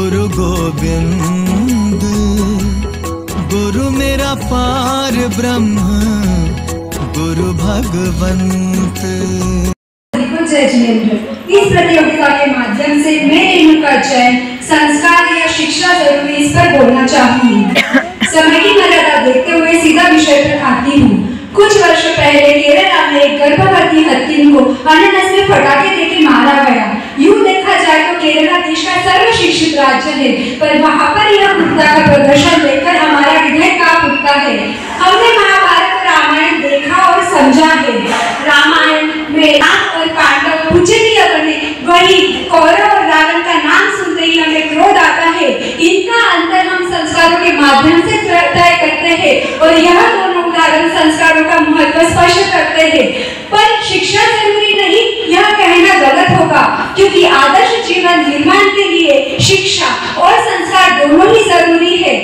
गुरु गोविंद, गुरु मेरा पार ब्रह्म, गुरु भगवंत। इस प्रतियोगिता के माध्यम से मैं रेणुका जैन संस्कार या शिक्षा जरूरी इस पर बोलना चाहूंगी। समय की मर्यादा देखते हुए सीधा विषय पर आती हूँ। कुछ वर्ष पहले केरला में एक गर्भवती हत्तीन को अनानास में पटाखे देके मारा गया। यूं देखा जाए तो केरला देश का सर्व शिक्षित राज्य है, पर वहाँ पर यह क्रूरता का प्रदर्शन देखकर हमारा हृदय कांप उठता है। हमने महाभारत और रामायण देखा और समझा है। रामायण में राम और पांडव पूजनीय बने, वही कौरव और रावण का नाम सुनते ही हमें क्रोध आता है। इनका अंतर हम संस्कारों के माध्यम से तय करते हैं और यह दोनों उदाहरण संस्कारों का महत्व स्पष्ट करते हैं। पर शिक्षा जरूरी नहीं, यह कहना गलत होगा, क्योंकि आदर्श जीवन निर्माण के लिए शिक्षा और संस्कार दोनों ही जरूरी है।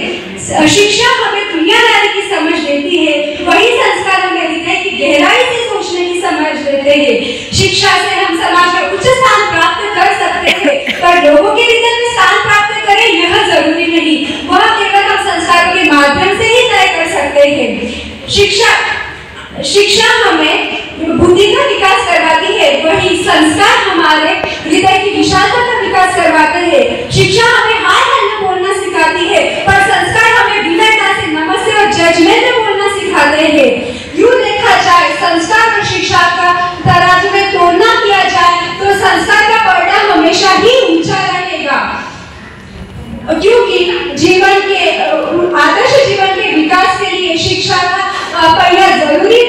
शिक्षा हमें दुनियादारी की समझ देती है, वही संस्कार हमें हृदय की गहराई से सोचने की समझ देते हैं। शिक्षा से हम समाज में उच्च स्थान प्राप्त कर सकते हैं, पर लोगों के हृदय में स्थान प्राप्त करें यह जरूरी नहीं, वह केवल हम संस्कारों के माध्यम से ही तय कर सकते हैं। शिक्षा हमें बुद्धि का विकास करवाती है, वही संस्कार हमारे हृदय की विशालता का विकास करवाते हैं। शिक्षा हमें हाय हाय बोलना सिखाती है, पर संस्कार हमें विनम्रता से नमस्ते और जजमेंट में बोलना सिखाते हैं। यूं देखा जाए संस्कार और शिक्षा का तराजू में तोलना किया जाए तो संस्कार का पलड़ा हमेशा ही ऊंचा रहेगा, क्योंकि जीवन के आदर्श जीवन के विकास के लिए शिक्षा का पहिया जरूरी,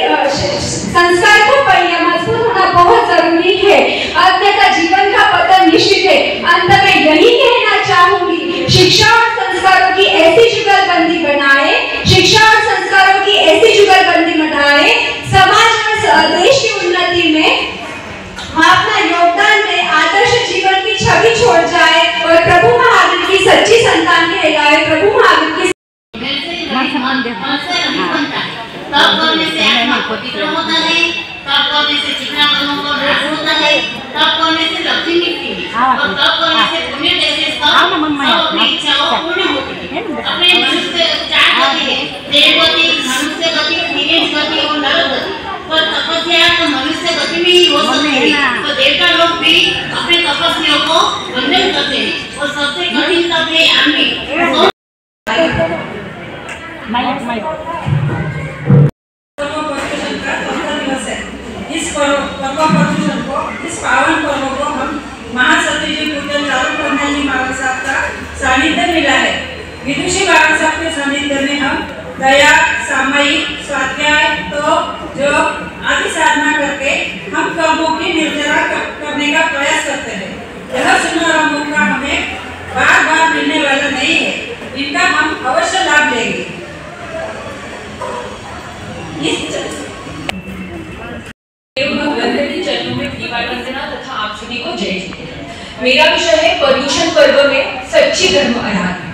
संस्कार का पहिया मजबूत होना बहुत जरूरी है, अन्यथा जीवन का पतन निश्चित है। अंत में यही कहना चाहूंगी, शिक्षा और संस्कारों की ऐसी जुगलबंदी बनाए, शिक्षा और संस्कारों की ऐसी जुगलबंदी बनाए, समाज और देश की उन्नति में अपना योगदान दे, आदर्श जीवन की छवि छोड़ जाए और प्रभु महावीर की सच्ची संतान कहलाए। प्रभु महावीर की तब करने से आत्मा पवित्र होता है, तब करने से चिकना कर्मों को नाश होता है, तब करने से लक्ष्मी मिलती है और तब करने से पुण्य जैसे सब अपनी इच्छाओं पूर्ण होती है। अपने मनुष्य चार गति है, देव गति, मनुष्य गति, दिव्य गति और नर गति। पर तपस्या तो मनुष्य गति में ही हो सकती है, तो देवता लोग भी अपने तपस्या को वंदन करते हैं और सबसे कठिन तप है आंधी। इस पावन पर्व को हम महासती जी पूजन चालू करने की बाबा साहब का सानिध्य मिला है। विदुषी बाबा साहब के सानिध्य में हम दया, सामयिक, स्वाध्याय, तो जो आदि साधना करके हम कर्मों की निर्जरा करने का प्रयास करते हैं। यह सुनहरा मौका हमें बार बार मिलने वाला नहीं है, इनका हम अवश्य लाभ लेंगे। तथा आप सभी को जय जय। मेरा विषय है पर्युषण पर्व में सच्ची धर्म आराधना।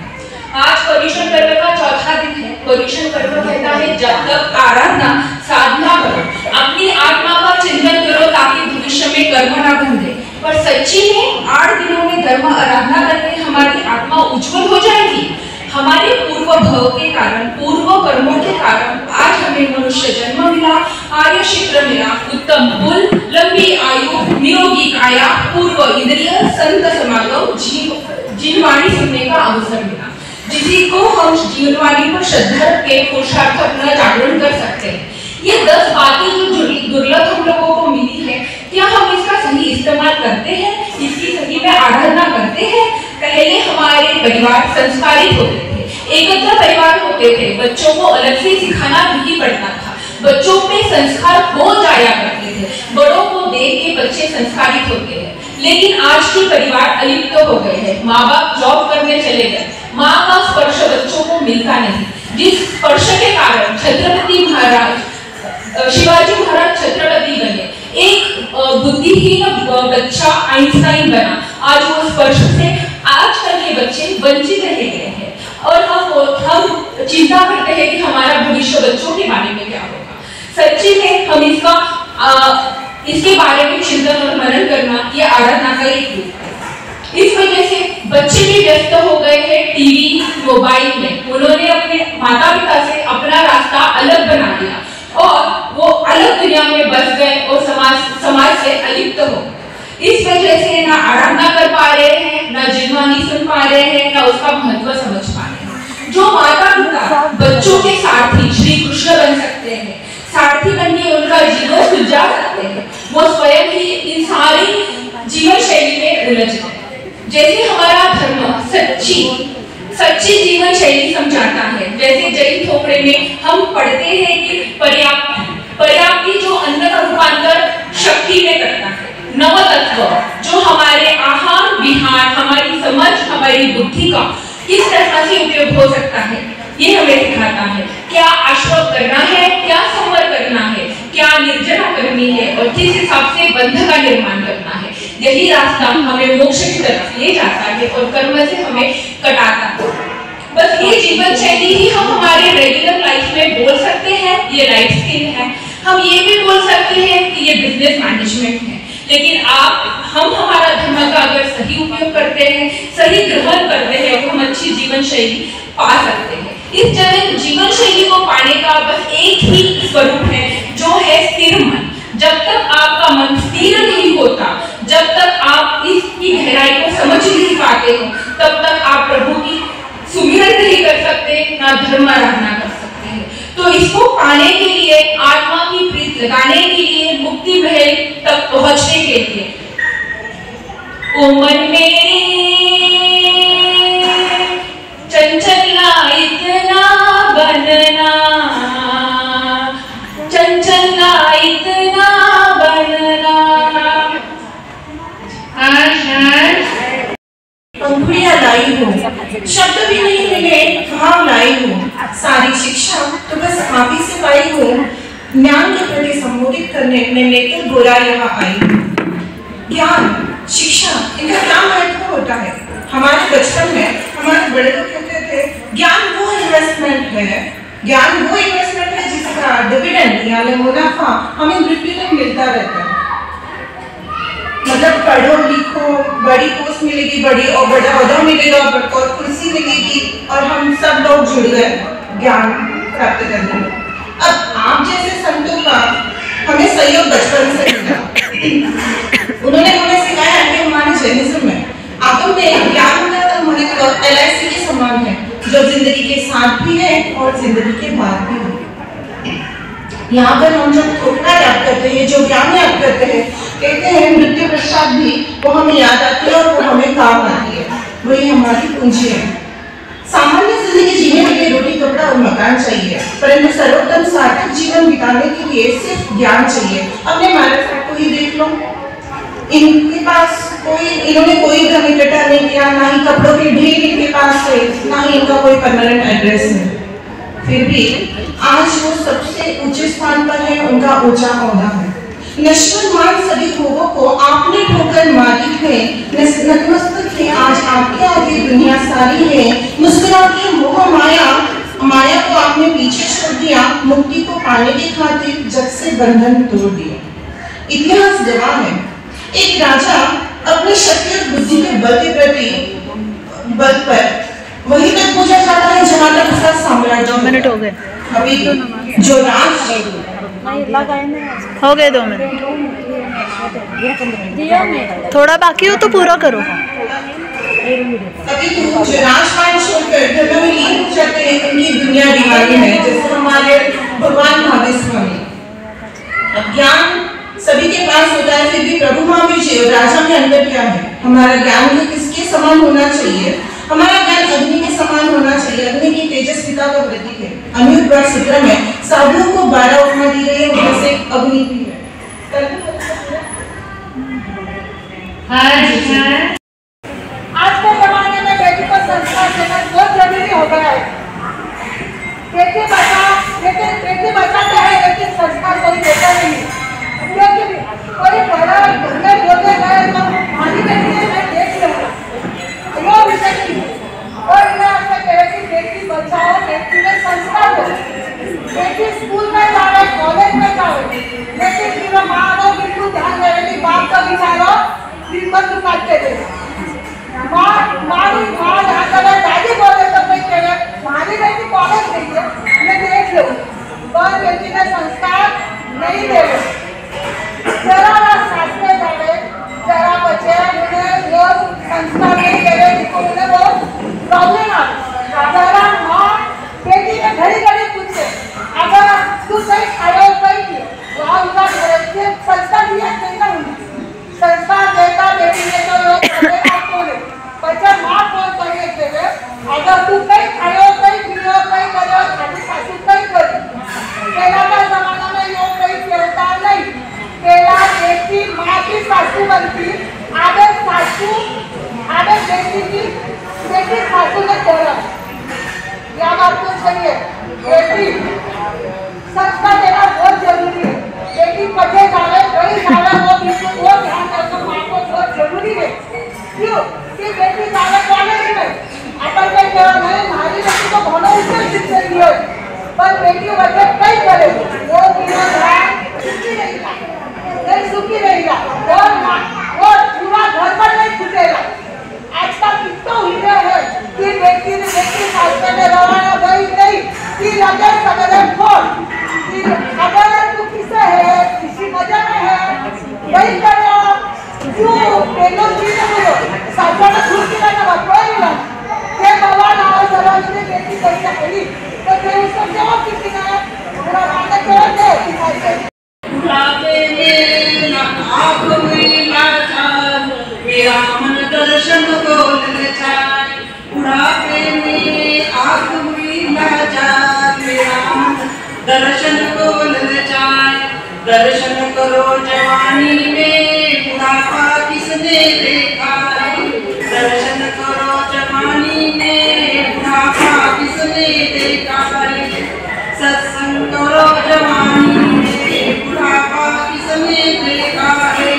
आज पर्युषण पर्व का चौथा दिन है। पर्युषण पर्व कहता है जब तक आराधना साधना करो, अपनी आत्मा का चिंतन करो ताकि भविष्य में कर्म ना बंधे। पर सच्ची में 8 दिनों में धर्म आराधना करके हमारी आत्मा उज्जवल हो जाएगी। हमारे पूर्व भव के कारण, पूर्व कर्मों के कारण आज हमें मनुष्य जन्म मिला, आर्य क्षेत्र मिला, उत्तम कुल, लंबी आयु, निरोगी काया, पूर्व इंद्रिय, संत समागम, जीववाणी सुनने का अवसर मिला, जिसी को हम जीववाणी पर श्रद्धा के पुरुषार्थ अपना जागरण कर सकते हैं। ये 10 बातें जो दुर्लभ हम लोगों को मिली है, क्या हम इसका सही इस्तेमाल करते हैं, इसकी सही में आराधना करते हैं? पहले हमारे परिवार संस्कारित होते थे, एकत्र परिवार होते थे, बच्चों को अलग से सिखाना नहीं पड़ता था, बच्चों में संस्कार हो जाया करते थे, बड़ों को देख के बच्चे संस्कारित होते हैं। लेकिन आज के परिवार अलिप्त हो गए हैं, माँ बाप जॉब करने चले गए, माँ का स्पर्श बच्चों को मिलता नहीं, जिस स्पर्श के कारण छत्रपति महाराज, शिवाजी महाराज छत्रपति बने, एक बुद्धिहीन बच्चा आइंस्टाइन बना। आज वो स्पर्श से आजकल के बच्चे वंचित रह गए हैं और हम चिंता करते हैं कि हमारा भविष्य बच्चों के बारे में क्या होगा। सच्ची में हम इसके बारे में चिंतन और मनन करना, ये आराधना का एक रूप है। इस वजह से बच्चे भी व्यस्त हो मोबाइल में उन्होंने अपने माता पिता से अपना रास्ता अलग बना लिया और वो अलग दुनिया में बस गए और समाज से अलिप्त हो। इस वजह से ना आराधना कर पा रहे हैं, ना जिन्वानी सुन पा रहे हैं, ना उसका महत्व समझ पा रहे हैं। जो माता पिता बच्चों के सारथी श्री कृष्ण बन सकते हैं, सारथी बन के उनका जीवन सुलझा सकते हैं, वो स्वयं ही इन सारी जीवन शैली में उलझ गए। जैसे हमारा धर्म सच्ची जीवन शैली समझाता है, जैसे जैन थोपड़े में हम पढ़ते हैं कि पर्याप्ति जो अन्न का रूपांतर शक्ति में करता है, नव तत्व जो हमारे आहार विहार, हमारी समझ, हमारी बुद्धि का किस तरह से उपयोग हो सकता है, ये हमें सिखाता है। क्या आश्रम करना है, क्या संवर करना है, क्या निर्जना करनी है और किस हिसाब से बंध का निर्माण करना है। यही रास्ता हमें मोक्ष की तरफ ले जाता है और कर्म से हमें कटाता है। बस ये जीवन शैली ही हम हमारे रेगुलर लाइफ में बोल सकते हैं, ये लाइफ स्किल है। हम ये भी बोल सकते हैं कि ये बिजनेस मैनेजमेंट है। लेकिन हम हमारा धर्म का अगर सही उपयोग करते हैं, सही ग्रहण करते हैं, तो हम अच्छी जीवन शैली पा सकते हैं। इस जीवन शैली को पाने का बस एक ही स्वरूप है, जो है स्थिर मन। जब तक आपका मन स्थिर नहीं होता, जब तक आप इसकी गहराई को समझ नहीं पाते हो, तब तक आप प्रभु की सुमिरन नहीं कर सकते, ना धर्म आराधना कर सकते हैं। तो इसको पाने के लिए, आत्मा की प्रीत लगाने के लिए, मुक्ति महल तक पहुंचने के लिए ओ मन मेरे चंचला इतना बनना, चंचला इतना बनना। पंखुड़ियां लाई हूँ, शब्द भी नहीं मिले, भाव लाई हूँ। सारी शिक्षा तो बस आप ही से पाई हूँ। ज्ञान के प्रति संबोधित करने में नेत्र गोरा यहाँ आई हूँ। ज्ञान, शिक्षा, इनका क्या महत्व होता है? हमारे बचपन में हमारे बड़े लोग कहते थे, ज्ञान वो इन्वेस्टमेंट है, ज्ञान वो इन्वेस्टमेंट है जिसका डिविडेंड यानी मुनाफा हमें मृत्यु तक मिलता रहता है। मतलब पढ़ो लिखो, बड़ी पोस्ट मिलेगी, बड़ी और बड़ा ओहदा मिलेगा और कुर्सी मिलेगी और हम सब लोग जुड़ गए ज्ञान प्राप्त करने में। अब आप जैसे संतों का हमें सहयोग बचपन से मिला। उन्होंने हमें सिखाया कि हमारे जैनिज्म में आत्म में ज्ञान का महत्व LIC के समान है, जो जिंदगी के साथ भी है और जिंदगी के बाद भी है। यहाँ पर हम जब थोपड़ा याद करते हैं, जो ज्ञान याद करते हैं, कहते हैं मृत्यु पश्चात भी वो हमें याद आती है और वो हमें काम आती है। वही हमारी पूंजी है। सामान्य जिंदगी जीने के लिए रोटी कपड़ा और मकान चाहिए, परंतु सर्वोत्तम सार्थक जीवन बिताने के लिए सिर्फ ज्ञान चाहिए। अपने मानव को ही देख लो, इनके पास इन्होंने कोई घर इकट्ठा नहीं किया, ना ही कपड़ों के ढेर इनके पास है, ना ही इनका कोई परमानेंट एड्रेस है। फिर भी आज वो सबसे ऊंचे स्थान पर है, उनका ऊंचा ओहदा है। नश्वर मान सभी भोगों को आपने ठोकर मारी है, नतमस्तक है आज आपके आगे दुनिया सारी है। मुस्कुरा के मोह माया को आपने पीछे छोड़ दिया, मुक्ति को पाने की खातिर जग से बंधन तोड़ दिया। इतिहास गवाह है, एक राजा अपनी शक्ति और बुद्धि के बल पर वही तक पहुंचा जाता है जहां तक उसका साम्राज्य। 2 मिनट हो गए। अभी जो राज हो गए 2 मिनट, थोड़ा बाकी हो तो पूरा करो। अभी जो राजपाट छोड़कर धर्म में लीन हो जाते हैं, उनकी दुनिया दीवानी है, जैसे हमारे भगवान भावे स्वामी। अब ज्ञान सभी के पास होता है, फिर भी प्रभु महावीर जी और राजा में अंतर क्या है? हमारा ज्ञान भी किसके समान होना चाहिए? हमारा ज्ञान अग्नि के समान होना चाहिए। अग्नि की तेजस्विता का प्रतीक है। अनुद्वार सूत्र में साधुओं को 12 उपमा दी गई है, उनमें से अग्नि भी है। आज के जमाने में बेटी को संस्कार देना बहुत जरूरी हो गया है। बेटी बचाते हैं, लेकिन संस्कार कोई देता नहीं। क्योंकि कोई बड़ा घर बोलते गए तो पानी में मैं देख लूंगा, वो विषय नहीं है। और मैं आपसे कह रही थी, बेटी बचाओ, बेटी में संस्कार दो। बेटी स्कूल में जाओ, कॉलेज में जाओ, लेकिन फिर मारो बिल्कुल ध्यान देने की बात का विचारो, हिम्मत काटते थे। माँ दादी बोले तो मैं कह कागज देंगे, मैं देख लूँगी, पर बेटी ने संस्कार नहीं दे रहे। जरा सासरे जावे, जरा बचे उन्हें वो संस्कार नहीं दे रहे, जिसको उन्हें वो प्रॉब्लम आ जरा माँ बेटी ने घड़ी घड़ी पूछे, अगर तू सही खाओ कहीं की, वहाँ उनका संस्कार दिया नहीं ना उन्हें, संस्कार देता बेटी ने तो लोग करेगा कौन, बच्चा माँ कौन करने देवे, अगर तू कहीं खाओ कहीं पियो कहीं करो, खाली सासू कहीं करी, पहला का जमाना में योग कहीं चलता नहीं, पहला बेटी माँ की सासू बनती, आगे सासू आगे बेटी सासू ने तोड़ा, क्या बात तो सही है, बेटी संस्कार देना बहुत जरूरी है, बेटी पढ़े जावे वही जावे वो बिल्कुल वो ध्यान रखना माँ को बहुत जरूरी है, क्यों कि बेटी जावे कॉलेज में, अपन कहीं क्या नहीं हमारी बेटी को घोड़ों ऊपर सीख रही है, पर बेटी बच्चे कई करे, वो बिना ध्यान सुखी रहेगा, और पूरा घर पर नहीं छूटेगा। आजकल कितना हुआ है कि बेटी ने बेटी सासरे में रवाना गई नहीं कि लगे सगरे फोन कि अगर तू किसे है किसी मजा में है वही करो क्यों तेलो जी ने बोलो सासरे में छूट के ना कोई ना के बाबा ना जरा ने बेटी कैसे करी तो फिर उसको जवाब किसी ने पूरा माने कर दे कि मेरा मन दर्शन को ललचाए, बुढ़ापे में आँख हुई लाचार, मेरा मन दर्शन को ललचाए, दर्शन करो जवानी में बुढ़ापा किसने देखा है, दर्शन करो जवानी में बुढ़ापा किसने देखा है, सत्संग करो जवानी में बुढ़ापा किसने देखा है,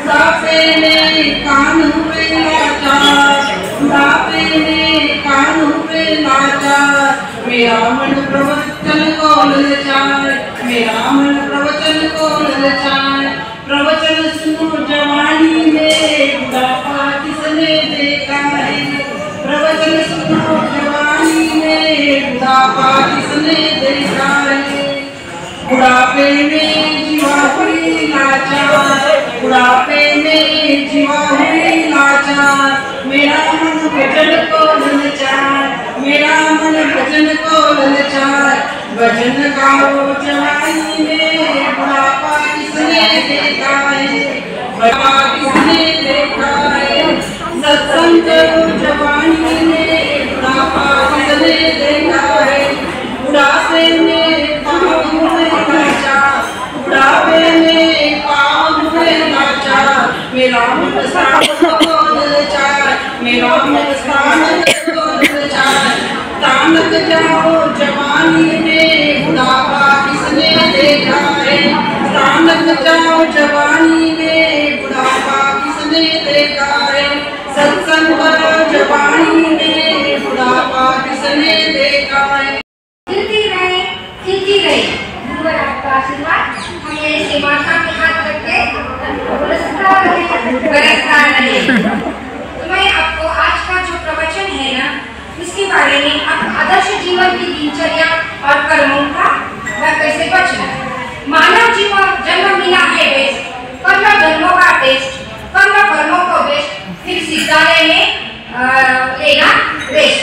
बुढ़ापे में कान हुए लाचार, बुढ़ापे में कान हुए लाचार, मेरा मन प्रवचन को ललचाए, मेरा मन प्रवचन को ललचाए, प्रवचन सुनो जवानी में बुढ़ापा किसने देखा है, प्रवचन सुनो जवानी में बुढ़ापा किसने देखा है, बुढ़ापे में जीवा हुई लाचार, बुढ़ापे में जीवा हुई लाचार, मेरा मन भजन को ललचाए, मेरा मन भजन को ललचाए, भजन गाओ जवानी में बुढ़ापा किसने देखा है, बुढ़ापा किसने देखा है, सत्संग करो जवानी में बुढ़ापा किसने देखा है, बुढ़ापे में पाँव हुए लाचार, बुढ़ापे में पाँव हुए लाचार, मेरा मन स्थान को ललचाए, मेरा मन स्थान को ललचाए, तानक जाओ जवानी में बुढ़ापा किसने देखा है, तानक जाओ जवानी में बुढ़ापा किसने देखा है, सत्संग करो जवानी में बुढ़ापा किसने देखा है। खिलती रहे गुरुवर आपका आशीर्वाद हमें ऐसे माता के हाथ रख के बरसता रहे। तो मैं आपको आज का जो प्रवचन है ना इसके बारे में आप आदर्श जीवन की दिनचर्या और कर्मों का वह कैसे बचना। मानव जीवन जन्म मिला है बेस्ट, कर्म जन्मों का टेस्ट, कर्मों को बेस्ट, फिर सिद्धालय में लेगा रेस्ट।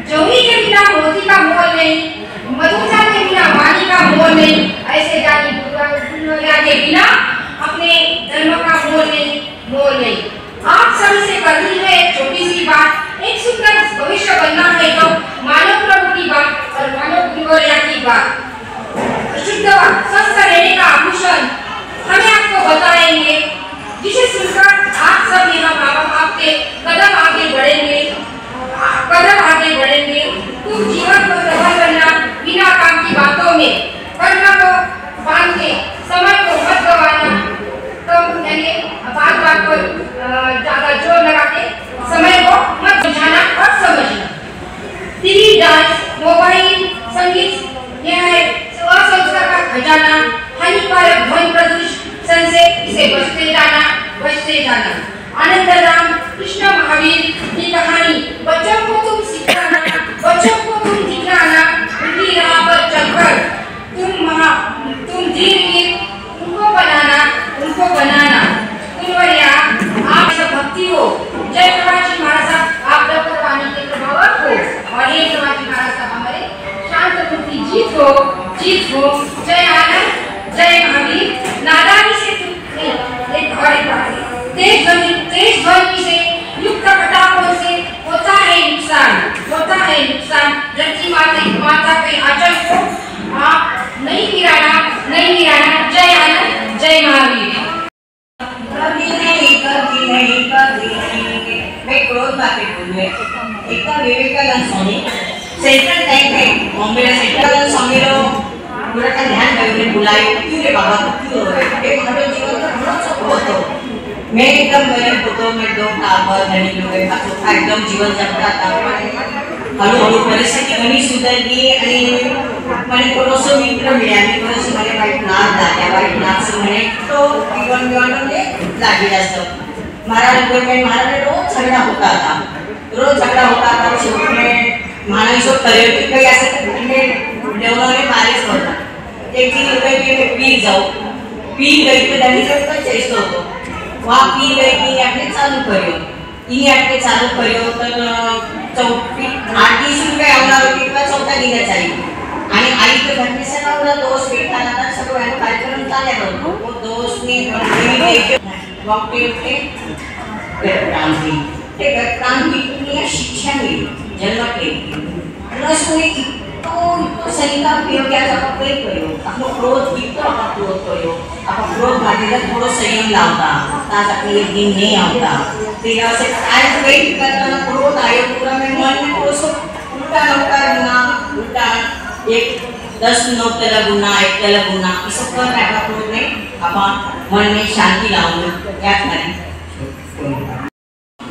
जोगी के बिना मोती का मोल नहीं, मधुचा के बिना वाणी का मोल नहीं, ऐसे जानी दुनिया के बिना अपने धर्म का मोल नहीं। आप सभी से करनी है एक छोटी सी बात, एक सुंदर भविष्य बनना है तो मानव प्रभु की बात और मानव गुरुवर्या की बात। शुद्ध स्वस्थ रहने का आभूषण हमें आपको बताएंगे, जिसे सुनकर आप सब यहाँ बाबा आपके कदम आगे बढ़ेंगे। तुम जीवन को सफल करना बिना काम की बातों में, कर्म को बांध के समय को मत गवाना। तो यानी बात को ज्यादा जोर लगा के समय को मत बुझाना और समझना। टीवी, डांस, मोबाइल, संगीत यह है असंस्कार का खजाना, हानिकारक ध्वनि प्रदूषण से इसे बचते जाना। आनंद राम कृष्ण महावीर की कहानी बच्चों को तुम सिखाना, बच्चों को तुम दिखाना, तेज ध्वनि से युक्त पटाखों से होता है नुकसान। धरती माता के आंचल को आप नहीं गिराना। जय आनंद, जय महावीर। कभी नहीं मैं क्रोध बातें बोलूँ। एक विवेकानंद स्वामी सेंट्रल टाइम में बॉम्बे में सेंट्रल स्वामी पूरा का ध्यान करने बुलाए। क्यों रे बाबा क्यों रे? हमारे जीवन का बड़ा सुख होता। मैं एकदम गरीब होतो, मैं दो काबर धनी लोग का एकदम जीवन जगता था। हळूहळू परिस्थिती घणी सुधारली आणि मला थोडंसं मित्र मिळाले. थोडंसं मला वाईट नाच म्हणे तो जीवन म्हणजे लागेल असतं. महाराज रोज झगड़ा होता था. शेवटी महाराज पर्यटक काही असं देवळाने मारेच पडतात. एक दिन लोकांनी पी गई तो त्यांनी सबका चेस्ट होतो. वहाँ पी गई की आपने चालू करियो तर 8-20 रुपये आवणार होती किंवा 14 दिना चाहिए. आणि आई के घरने से ना दोस्त बैठा था सब कार्यक्रम चाले होतो. वो दोस्त ने वक्ते क्रांति की शिक्षा मिली जन्म के प्लस में तो सही का प्रयोग क्या आप क्रोध आप क्रोध भागेला थोड़ा संयम लावता ताज अपने एक दिन नहीं आता. तेरा से आज वेट करना क्रोध आयो पूरा में मन में थोड़ा सा उल्टा एक 10 नौकला गुना 1 तेला गुना इस कर रहा क्रोध में आप मन में शांति लाऊं क्या करें.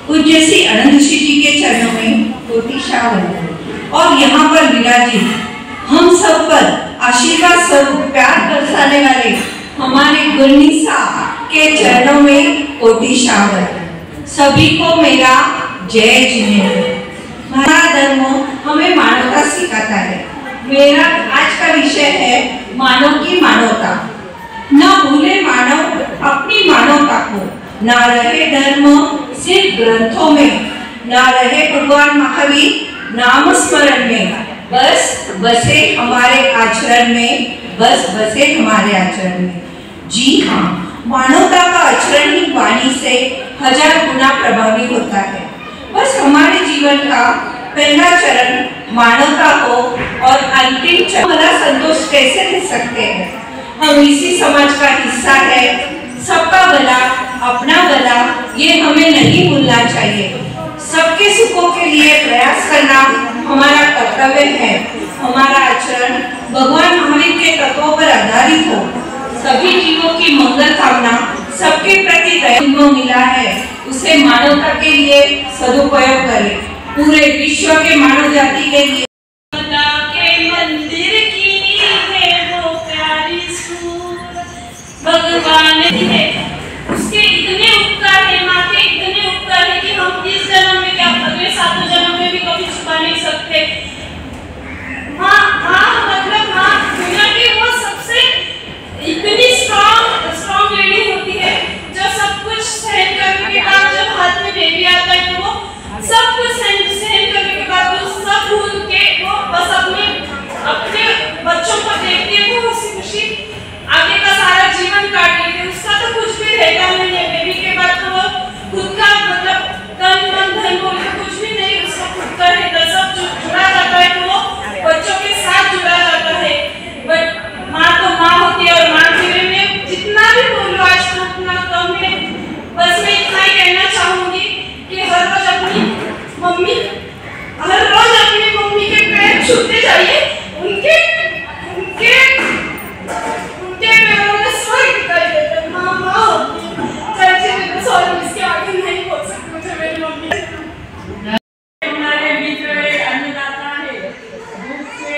पूज्य श्री आनंद ऋषि जी के चरणों में कोटि शावल और यहाँ पर विराजित हम सब पर आशीर्वाद स्वरूप प्यार बरसाने वाले हमारे गुरनीसा के चरणों में कोटि शावल. सभी को मेरा जय जिनेन्द्र. हमारा धर्म हमें मानवता सिखाता है. मेरा आज का विषय है मानव की मानवता. न भूले मानव अपनी मानवता को. न रहे धर्म सिर्फ ग्रंथों में. न रहे भगवान महावीर नाम स्मरण में. बसे हमारे आचरण में. जी हाँ, मानवता का आचरण ही वाणी से 1000 गुना प्रभावी होता है. बस हमारे जीवन का पहला चरण मानवता हो और अंतिम चरण हमारा संतोष कैसे ले सकते हैं. हम इसी समाज का हिस्सा है. सबका भला अपना भला ये हमें नहीं भूलना चाहिए. सबके सुखों के लिए प्रयास करना हमारा कर्तव्य है. हमारा आचरण भगवान महावीर के तत्वों पर आधारित हो. सभी जीवों की मंगल कामना, सबके प्रति दया मिला है उसे मानवता के लिए सदुपयोग करें. पूरे विश्व के मानव जाति के लिए मंदिर की है वो प्यारी सूरत भगवान है. उसके इतने उपकार है, माँ के इतने उपकार है कि हम इस जन्म में क्या अगले 7 जन्म में भी कभी छुपा नहीं सकते. मतलब दुनिया की वो सबसे इतनी स्ट्रॉन्ग लेडी होती है जो सब कुछ सहन करने के बाद जब हाथ में बेबी आता है तो वो सब कुछ सहन करने के बाद वो सब भूल के वो बस अपने बच्चों को देखती है. वो खुशी आगे का सारा जीवन काट लेती है. उसका तो कुछ भी रहता नहीं है. बेबी के बाद तो वो खुद का मतलब तन मन धन बोल के कुछ भी नहीं उसका खुद का रहता. सब जुड़ा जाता है तो वो बच्चों के साथ जुड़ा जाता है. बट माँ तो माँ होती है और माँ जीवन में जितना भी बोलो आज तो उतना कम है. बस मैं इतना ही कहना चाहूंगी कि हर रोज अपनी मम्मी के पैर छूते जाइए. उनके पैरों में स्वर्ग दिखाई देता है. माँ होती है. चर्चे में तो सॉरी इसके आगे नहीं बोल सकती मुझे मेरी मम्मी. हमारे मित्र अन्नदाता है. दूध से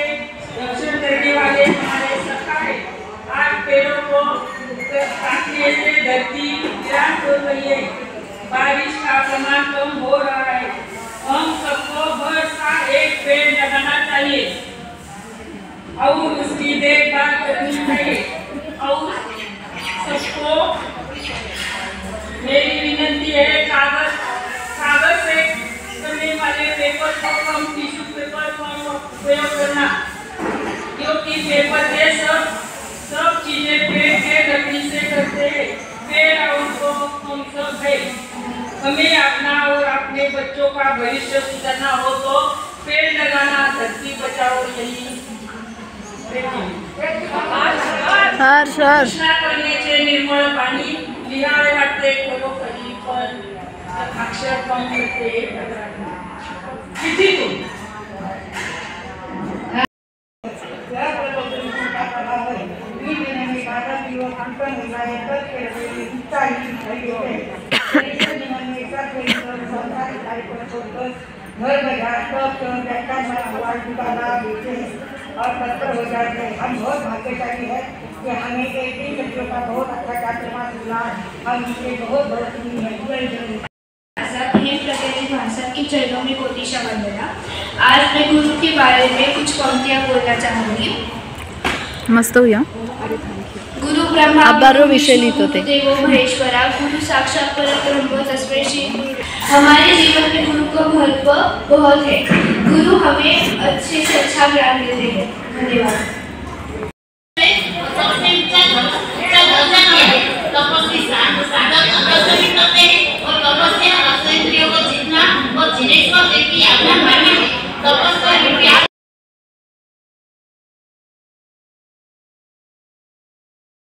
रक्षण करने वाले हमारे सखा है. आज पेड़ों को काटने से धरती वीरान हो रही है. बारिश का प्रमाण कम हो रहा है. हम सबको वर्षा एक पेड़ लगाना चाहिए और उसकी देखभाल करनी चाहिए. और सबको मेरी विनती है कागज से करने वाले पेपर को कम टिश्यू पेपर का उपयोग करना क्योंकि पेपर के सब चीजें पेड़ के लकड़ी से करते हैं. पेड़ और उनको हम सब है। हमें अपना और अपने बच्चों का भविष्य सुधारना हो तो पेड़ लगाना, धरती बचाओ, यही कृष्णा करण्याचे निर्मळ पाणी लिहावे वाटते खरोखरी, पण अक्षर कम होते कितीतून घर बाजार और तत्पर हो जाते हैं। हम बहुत भाग्यशाली है कि हमें एक दिन बच्चों का बहुत अच्छा कार्यक्रम मिला। हम इसके बहुत है। प्रकृति भाषा की चरणों में कोटिशा वंदना। आज मैं गुरु के बारे में कुछ पंक्तियाँ बोलना चाहूँगी। मस्त हुआ। गुरु ब्रह्मा गुरु विषय देवो महेश्वरा, गुरु साक्षात परब्रह्म तस्मै श्री गुरु। हमारे जीवन में गुरु का महत्व बहुत है। गुरु हमें अच्छे से अच्छा ज्ञान देते हैं। धन्यवाद।